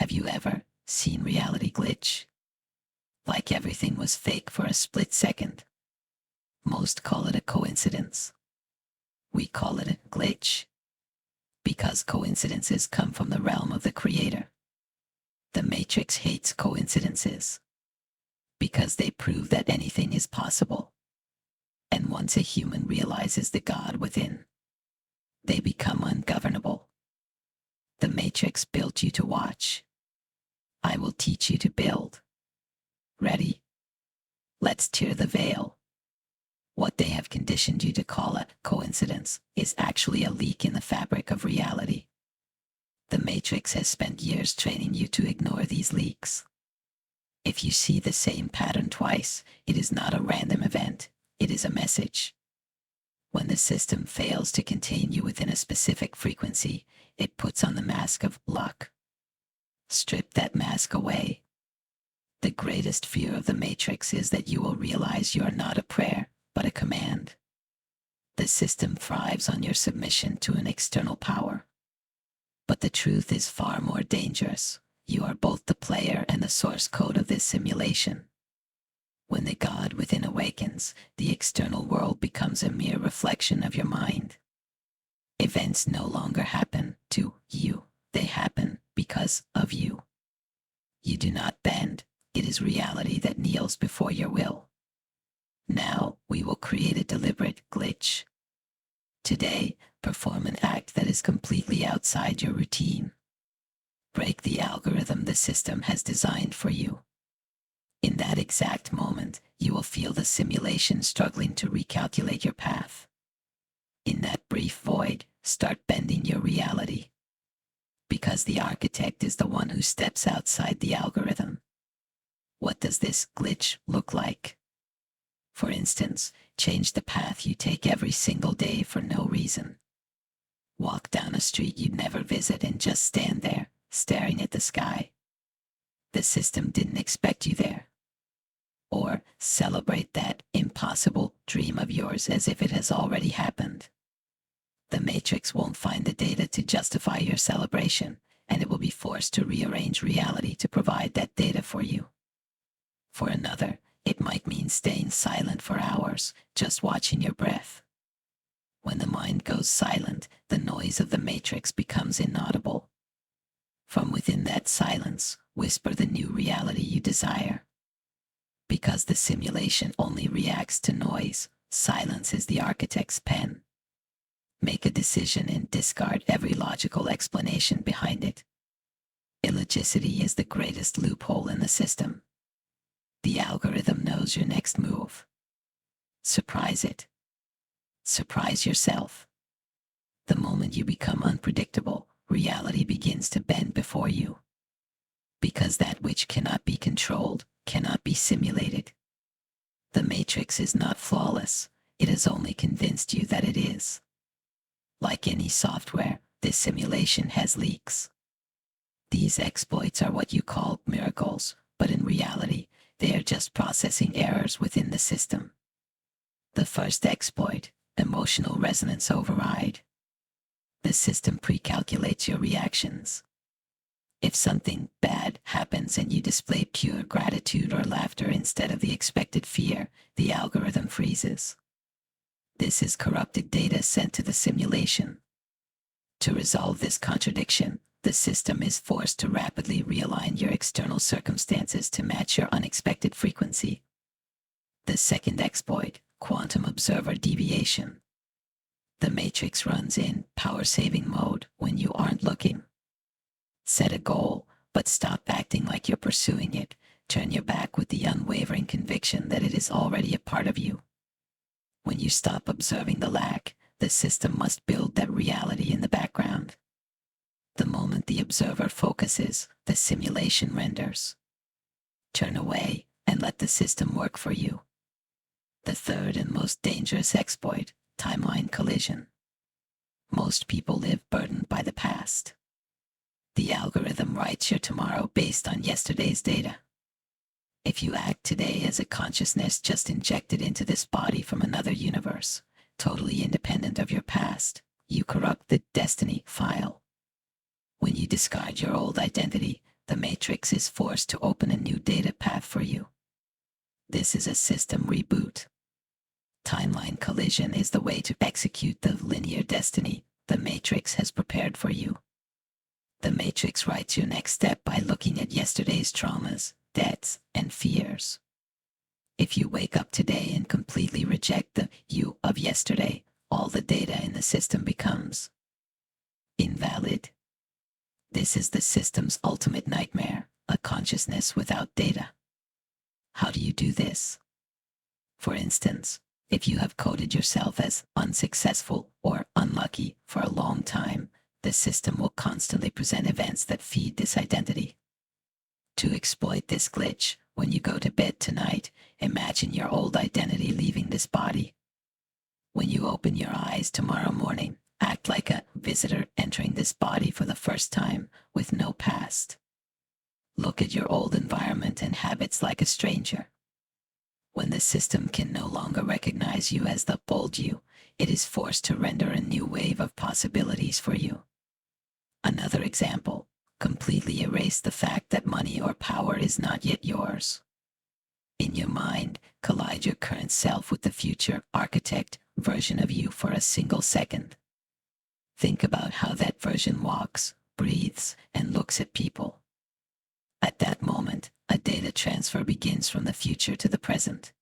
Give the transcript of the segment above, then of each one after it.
Have you ever seen reality glitch? Like everything was fake for a split second. Most call it a coincidence. We call it a glitch because coincidences come from the realm of the creator. The Matrix hates coincidences because they prove that anything is possible. And once a human realizes the God within, they become ungovernable. The Matrix built you to watch. I will teach you to build. Ready? Let's tear the veil. What they have conditioned you to call a coincidence is actually a leak in the fabric of reality. The Matrix has spent years training you to ignore these leaks. If you see the same pattern twice, it is not a random event, it is a message. When the system fails to contain you within a specific frequency, it puts on the mask of luck. Strip that mask away. The greatest fear of the Matrix is that you will realize you are not a prayer, but a command. The system thrives on your submission to an external power. But the truth is far more dangerous. You are both the player and the source code of this simulation. When the God within awakens, the external world becomes a mere reflection of your mind. Events no longer happen to you. They happen because of you. You do not bend. It is reality that kneels before your will. Now we will create a deliberate glitch. Today, perform an act that is completely outside your routine. Break the algorithm the system has designed for you. In that exact moment, you will feel the simulation struggling to recalculate your path. In that brief void, start bending your reality. Because the architect is the one who steps outside the algorithm. What does this glitch look like? For instance, change the path you take every single day for no reason. Walk down a street you'd never visit and just stand there, staring at the sky. The system didn't expect you there. Or celebrate that impossible dream of yours as if it has already happened. The Matrix won't find the data to justify your celebration, and it will be forced to rearrange reality to provide that data for you. For another, it might mean staying silent for hours, just watching your breath. When the mind goes silent, the noise of the Matrix becomes inaudible. From within that silence, whisper the new reality you desire. Because the simulation only reacts to noise, silence is the architect's pen. Make a decision and discard every logical explanation behind it. Illogicity is the greatest loophole in the system. The algorithm knows your next move. Surprise it. Surprise yourself. The moment you become unpredictable, reality begins to bend before you. Because that which cannot be controlled cannot be simulated. The Matrix is not flawless. It has only convinced you that it is. Like any software, this simulation has leaks. These exploits are what you call miracles, but in reality, they are just processing errors within the system. The first exploit, emotional resonance override. The system pre-calculates your reactions. If something bad happens and you display pure gratitude or laughter instead of the expected fear, the algorithm freezes. This is corrupted data sent to the simulation. To resolve this contradiction, the system is forced to rapidly realign your external circumstances to match your unexpected frequency. The second exploit, quantum observer deviation. The Matrix runs in power-saving mode when you aren't looking. Set a goal, but stop acting like you're pursuing it. Turn your back with the unwavering conviction that it is already a part of you. When you stop observing the lack, the system must build that reality in the background. The moment the observer focuses, the simulation renders. Turn away and let the system work for you. The third and most dangerous exploit, timeline collision. Most people live burdened by the past. The algorithm writes your tomorrow based on yesterday's data. If you act today as a consciousness just injected into this body from another universe, totally independent of your past, you corrupt the destiny file. When you discard your old identity, the the matrix is forced to open a new data path for you. This is a system reboot. Timeline collision is the way to execute the linear destiny the matrix has prepared for you. The matrix writes your next step by looking at yesterday's traumas, debts, and fears. If you wake up today and completely reject the you of yesterday, all the data in the system becomes invalid. This is the system's ultimate nightmare, a consciousness without data. How do you do this? For instance, if you have coded yourself as unsuccessful or unlucky for a long time, the system will constantly present events that feed this identity. To exploit this glitch, when you go to bed tonight, imagine your old identity leaving this body. When you open your eyes tomorrow morning, act like a visitor entering this body for the first time with no past. Look at your old environment and habits like a stranger. When the system can no longer recognize you as the old you, it is forced to render a new wave of possibilities for you. Another example, completely erase the fact that money or power is not yet yours. In your mind, collide your current self with the future architect version of you for a single second. Think about how that version walks, breathes, and looks at people. At that moment, a data transfer begins from the future to the present.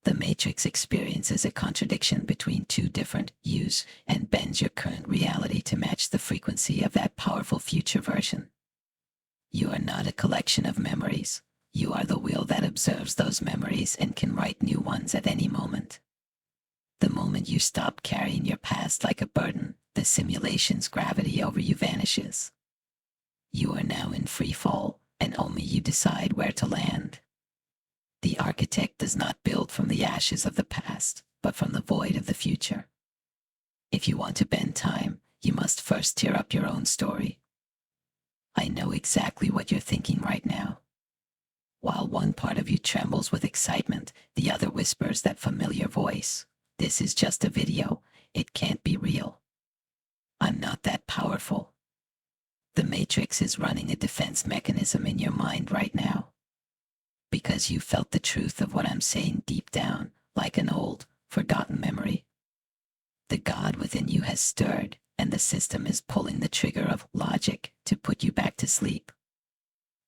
The matrix experiences a contradiction between two different yous and bends your current reality to match the frequency of that powerful future version. You are not a collection of memories. You are the wheel that observes those memories and can write new ones at any moment. The moment you stop carrying your past like a burden, the simulation's gravity over you vanishes. You are now in free fall, and only you decide where to land. The architect does not build from the ashes of the past, but from the void of the future. If you want to bend time, you must first tear up your own story. I know exactly what you're thinking right now. While one part of you trembles with excitement, the other whispers that familiar voice. This is just a video. It can't be real. I'm not that powerful. The matrix is running a defense mechanism in your mind right now. Because you felt the truth of what I'm saying deep down, like an old, forgotten memory. The God within you has stirred, and the system is pulling the trigger of logic to put you back to sleep.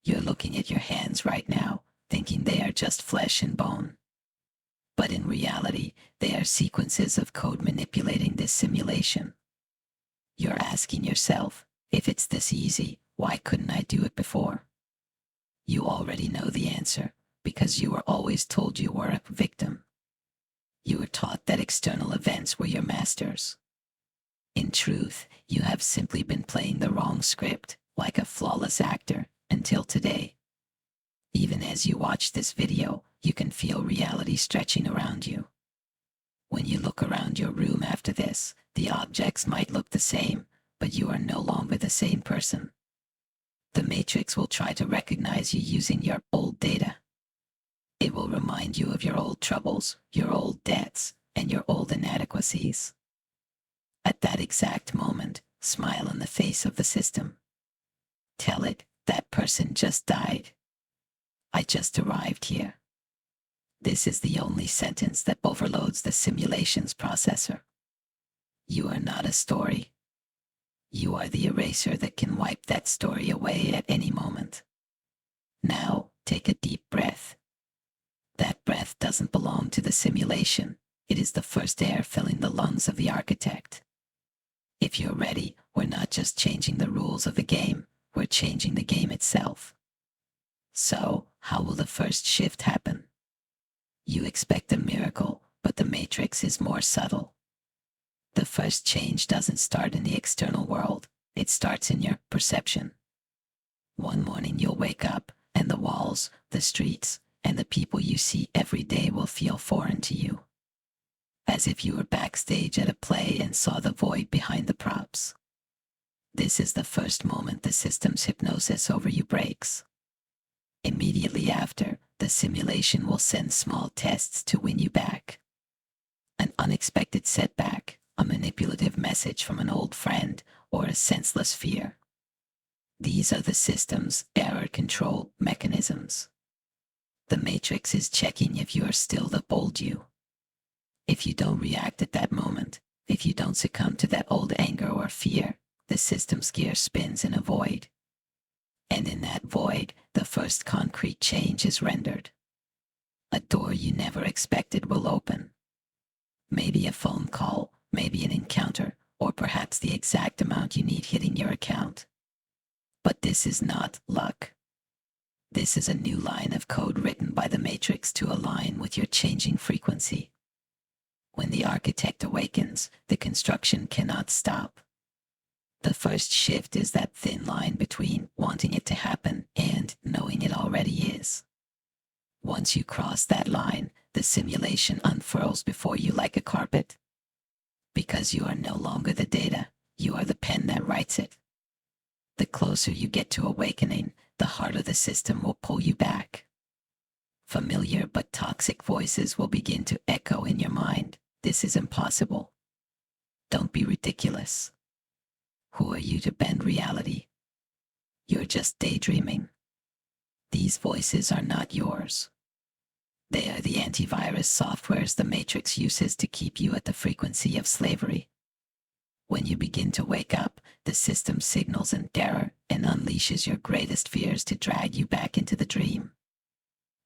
You're looking at your hands right now, thinking they are just flesh and bone. But in reality, they are sequences of code manipulating this simulation. You're asking yourself, if it's this easy, why couldn't I do it before? You already know the answer, because you were always told you were a victim. You were taught that external events were your masters. In truth, you have simply been playing the wrong script, like a flawless actor, until today. Even as you watch this video, you can feel reality stretching around you. When you look around your room after this, the objects might look the same, but you are no longer the same person. The matrix will try to recognize you using your old data. It will remind you of your old troubles, your old debts, and your old inadequacies. At that exact moment, smile on the face of the system. Tell it, that person just died. I just arrived here. This is the only sentence that overloads the simulation's processor. You are not a story. You are the eraser that can wipe that story away at any moment. Now, take a deep breath. That breath doesn't belong to the simulation. It is the first air filling the lungs of the architect. If you're ready, we're not just changing the rules of the game, we're changing the game itself. So, how will the first shift happen? You expect a miracle, but the matrix is more subtle. The first change doesn't start in the external world, it starts in your perception. One morning you'll wake up, and the walls, the streets, and the people you see every day will feel foreign to you. As if you were backstage at a play and saw the void behind the props. This is the first moment the system's hypnosis over you breaks. Immediately after, the simulation will send small tests to win you back. An unexpected setback, a manipulative message from an old friend, or a senseless fear. These are the system's error control mechanisms. The matrix is checking if you are still the old you. If you don't react at that moment, if you don't succumb to that old anger or fear, the system's gear spins in a void. And in that void, the first concrete change is rendered. A door you never expected will open. Maybe a phone call, maybe an encounter, or perhaps the exact amount you need hitting your account. But this is not luck. This is a new line of code written by the matrix to align with your changing frequency. When the architect awakens, the construction cannot stop. The first shift is that thin line between wanting it to happen and knowing it already is. Once you cross that line, the simulation unfurls before you like a carpet. Because you are no longer the data, you are the pen that writes it. The closer you get to awakening, the harder the system will pull you back. Familiar but toxic voices will begin to echo in your mind. This is impossible. Don't be ridiculous. Who are you to bend reality? You're just daydreaming. These voices are not yours. They are the antivirus softwares the Matrix uses to keep you at the frequency of slavery. When you begin to wake up, the system signals in terror and unleashes your greatest fears to drag you back into the dream.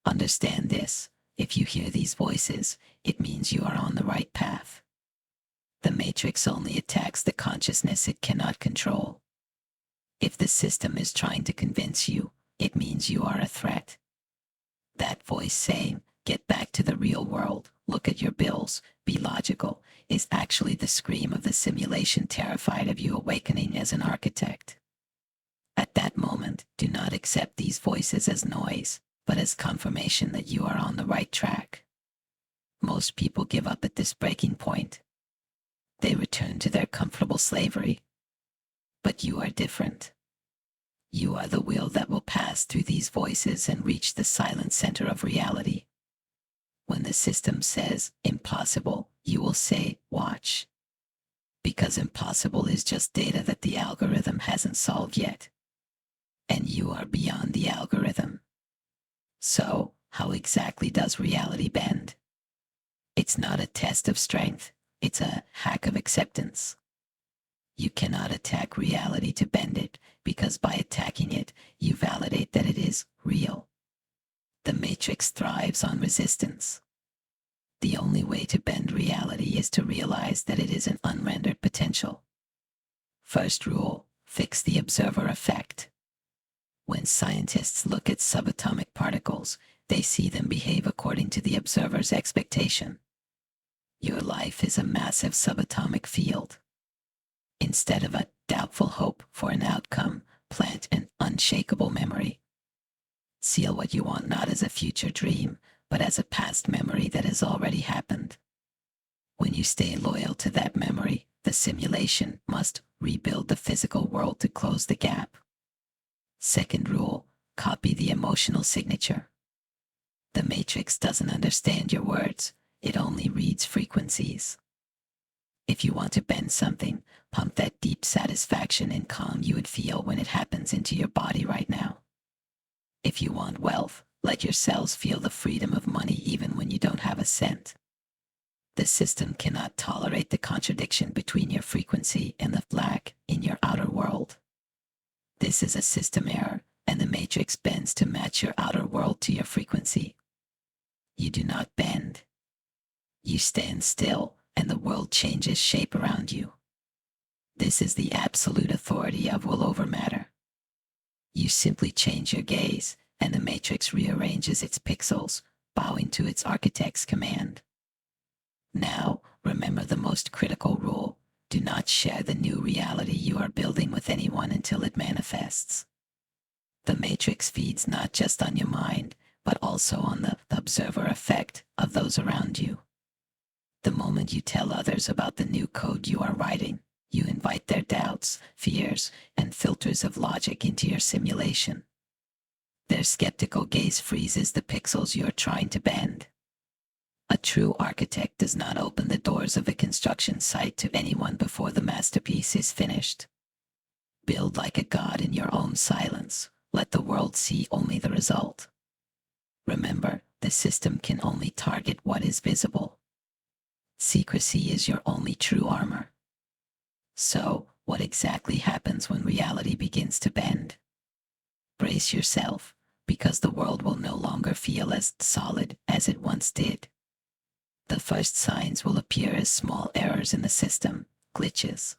Understand this. If you hear these voices, it means you are on the right path. The Matrix only attacks the consciousness it cannot control. If the system is trying to convince you, it means you are a threat. That voice saying, "Get back to the real world, look at your bills, be logical," is actually the scream of the simulation terrified of you awakening as an architect. At that moment, do not accept these voices as noise, but as confirmation that you are on the right track. Most people give up at this breaking point. They return to their comfortable slavery. But you are different. You are the wheel that will pass through these voices and reach the silent center of reality. When the system says impossible, you will say watch. Because impossible is just data that the algorithm hasn't solved yet. And you are beyond the algorithm. So, how exactly does reality bend? It's not a test of strength, it's a hack of acceptance. You cannot attack reality to bend it, because by attacking it, you validate that it is real. The Matrix thrives on resistance. The only way to bend reality is to realize that it is an unrendered potential. First rule, fix the observer effect. When scientists look at subatomic particles, they see them behave according to the observer's expectation. Your life is a massive subatomic field. Instead of a doubtful hope for an outcome, plant an unshakable memory. Seal what you want not as a future dream, but as a past memory that has already happened. When you stay loyal to that memory, the simulation must rebuild the physical world to close the gap. Second rule, copy the emotional signature. The Matrix doesn't understand your words, it only reads frequencies. If you want to bend something, pump that deep satisfaction and calm you would feel when it happens into your body right now. If you want wealth, let your cells feel the freedom of money even when you don't have a cent. The system cannot tolerate the contradiction between your frequency and the black in your outer world. This is a system error, and the Matrix bends to match your outer world to your frequency. You do not bend. You stand still, and the world changes shape around you. This is the absolute authority of will over matter. You simply change your gaze, and the Matrix rearranges its pixels, bowing to its architect's command. Now, remember the most critical rule. Do not share the new reality you are building with anyone until it manifests. The Matrix feeds not just on your mind, but also on the observer effect of those around you. The moment you tell others about the new code you are writing, you invite their doubts, fears, and filters of logic into your simulation. Their skeptical gaze freezes the pixels you are trying to bend. A true architect does not open the doors of a construction site to anyone before the masterpiece is finished. Build like a god in your own silence. Let the world see only the result. Remember, the system can only target what is visible. Secrecy is your only true armor. So, what exactly happens when reality begins to bend? Brace yourself, because the world will no longer feel as solid as it once did. The first signs will appear as small errors in the system, glitches.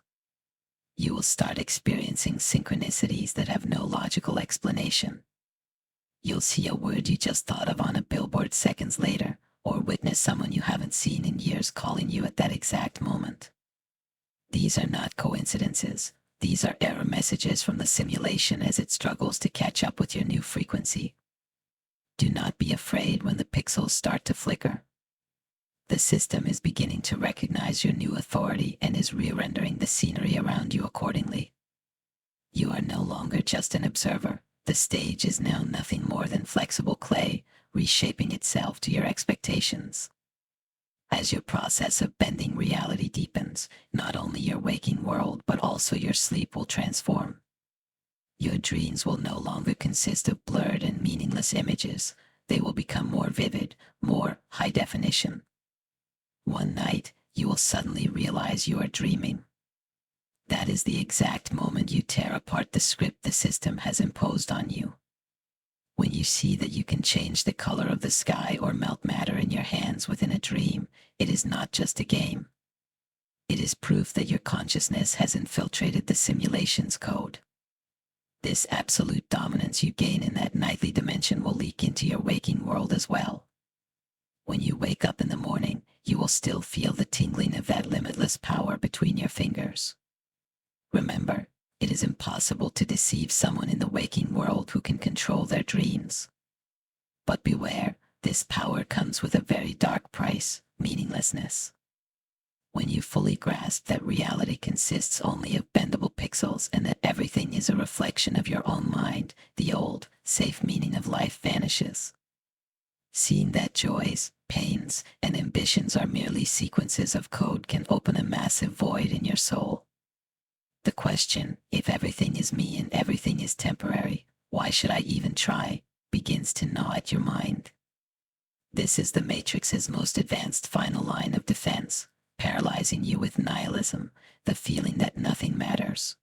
You will start experiencing synchronicities that have no logical explanation. You'll see a word you just thought of on a billboard seconds later, or witness someone you haven't seen in years calling you at that exact moment. These are not coincidences. These are error messages from the simulation as it struggles to catch up with your new frequency. Do not be afraid when the pixels start to flicker. The system is beginning to recognize your new authority and is re-rendering the scenery around you accordingly. You are no longer just an observer. The stage is now nothing more than flexible clay, reshaping itself to your expectations. As your process of bending reality deepens, not only your waking world but also your sleep will transform. Your dreams will no longer consist of blurred and meaningless images. They will become more vivid, more high definition. One night, you will suddenly realize you are dreaming. That is the exact moment you tear apart the script the system has imposed on you. When you see that you can change the color of the sky or melt matter in your hands within a dream, it is not just a game. It is proof that your consciousness has infiltrated the simulation's code. This absolute dominance you gain in that nightly dimension will leak into your waking world as well. When you wake up in the morning, you will still feel the tingling of that limitless power between your fingers. Remember, it is impossible to deceive someone in the waking world who can control their dreams. But beware, this power comes with a very dark price, meaninglessness. When you fully grasp that reality consists only of bendable pixels and that everything is a reflection of your own mind, the old, safe meaning of life vanishes. Seeing that joys, pains, and ambitions are merely sequences of code can open a massive void in your soul. The question, if everything is me and everything is temporary, why should I even try, begins to gnaw at your mind. This is the Matrix's most advanced final line of defense, paralyzing you with nihilism, the feeling that nothing matters.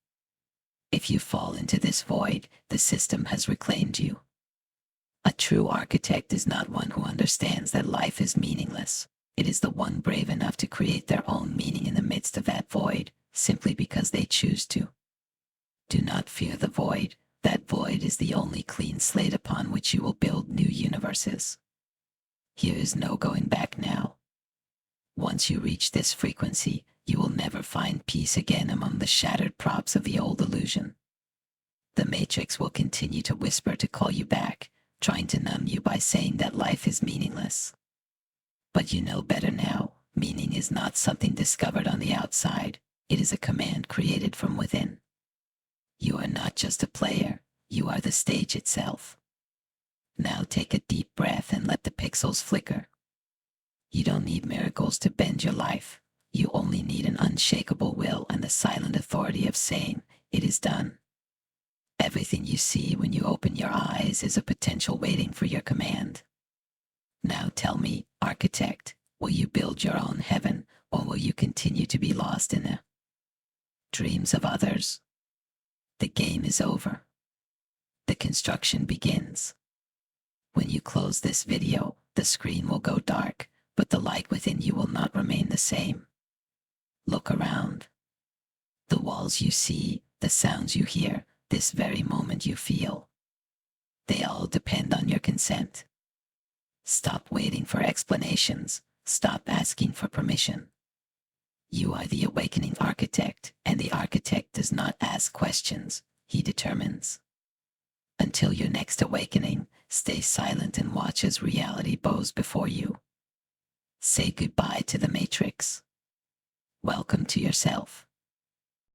If you fall into this void, the system has reclaimed you. A true architect is not one who understands that life is meaningless. It is the one brave enough to create their own meaning in the midst of that void, simply because they choose to. Do not fear the void. That void is the only clean slate upon which you will build new universes. Here is no going back now. Once you reach this frequency, you will never find peace again among the shattered props of the old illusion. The Matrix will continue to whisper to call you back, trying to numb you by saying that life is meaningless. But you know better now. Meaning is not something discovered on the outside. It is a command created from within. You are not just a player. You are the stage itself. Now take a deep breath and let the pixels flicker. You don't need miracles to bend your life. You only need an unshakable will and the silent authority of saying, "It is done." Everything you see when you open your eyes is a potential waiting for your command. Now tell me, architect, will you build your own heaven, or will you continue to be lost in the dreams of others? The game is over. The construction begins. When you close this video, the screen will go dark, but the light within you will not remain the same. Look around. The walls you see, the sounds you hear, this very moment you feel. They all depend on your consent. Stop waiting for explanations. Stop asking for permission. You are the awakening architect, and the architect does not ask questions. He determines. Until your next awakening, stay silent and watch as reality bows before you. Say goodbye to the Matrix. Welcome to yourself.